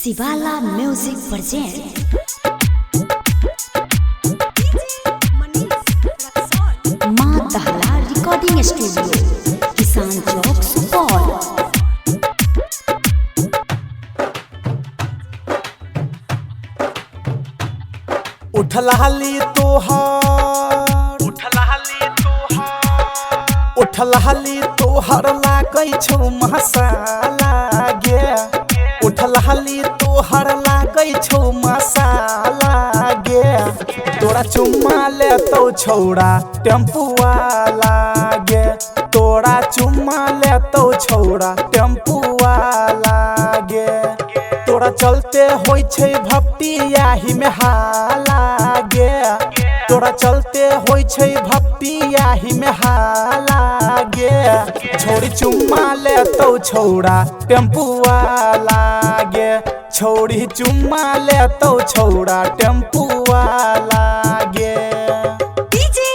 शिवाला music present माँ दहला रिकॉर्डिंग स्टूडियो किसान चौक सुपौल। उठलहली तोहर लागै छौ मसाला गे। उठलहली तोहर लागै छौ मसाला गे। तोरा चुम्मा लेतौ छौड़ा टेम्पू वाला गे। तोरा चुम्मा लेतौ छौड़ा टेम्पू वाला गे। तोरा चलते होइ छै भक्ति याही में हाला गे। तोरा चलते होइ छै भक्ति याही में हाला गे। छोड़ी चुम्मा लेतौ छौड़ा टेम्पू वाला गे। छोड़ी चुम्मा लेतौ छौड़ा टेम्पू वाला गे। डीजे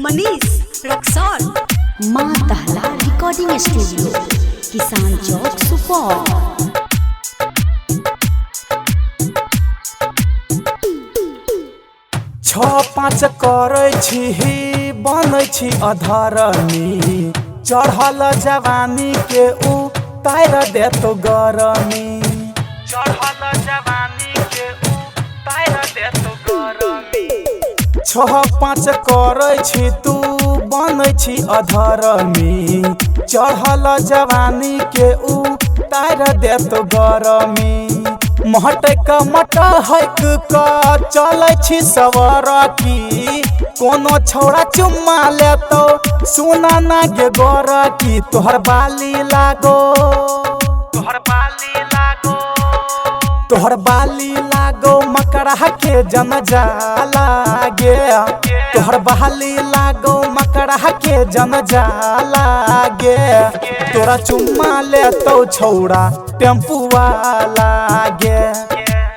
मनीष रक्सौल। माँ दहला रिकॉर्डिंग स्टूडियो किसान चौक सुपौल। 6-5 करै छी बनै छी अधरनी। चढ़ल जवानी के उतार देतो गरमी। चढ़ल जवानी के उतार देतो गरमी। 6-5 करै छी तू बनै छी अधरनी। चढ़ल जवानी के उतार देतो गरमी। महटक मटहक चलै छी सवरकी। कोनो छौड़ा चुम्मा लेतौ सुना ना गे गोरकी। तोहर बाली लागो तोहर बाली लागो मकड़ा के जनजाला गे। तोहर बाली लागो मकड़ा के जनजाला गे। तोरा चुम्मा लेतौ छौड़ा टेम्पू वाला गे।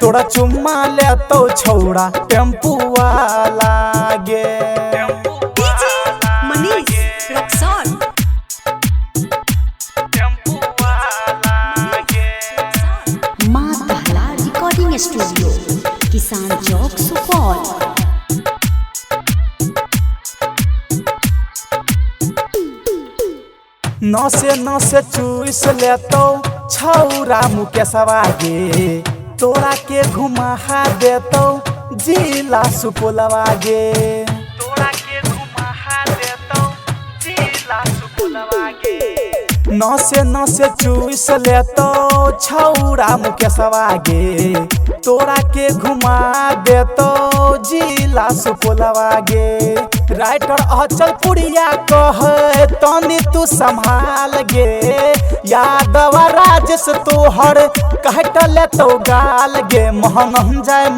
तोरा चुम्मा लेतौ छौड़ा टेम्पू वाला गे। डीजे मनीष रक्सौल। माँ दहला रिकॉर्डिंग स्टूडियो किसान चौक सुपौल। नसे चूस लेतौ छौरा मुकेशवा गे। तोरा के घुमा देतौ जिला सुपौलवा गे। तोरा के घुमा देतौ जिला सुपौलवा गे। नसे चूस लेतौ छौरा मुकेशवा गे। तोरा के घुमा देतौ जिला सुपौलवा गे। राइटर अचल पुरिया कहे तनी तू संभाल गे। यादव राजेश तोहर कहट लेतौ गाल गे। महंग जाय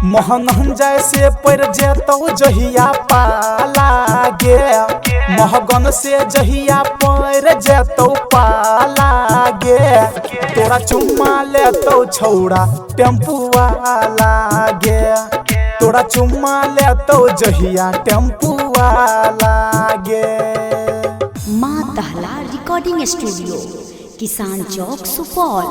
महंग जाय से पड़ जेतौ जहिया पाला गे। महगन से जहिया पड़ जेतौ पाला गे। तोरा चुम्मा लेतौ छौड़ा टेम्पू वाला गे। तोरा चुम्मा लेतौ जहिया टेम्पू वाला गे। माँ दहला रिकॉर्डिंग स्टूडियो किसान चौक सुपौल।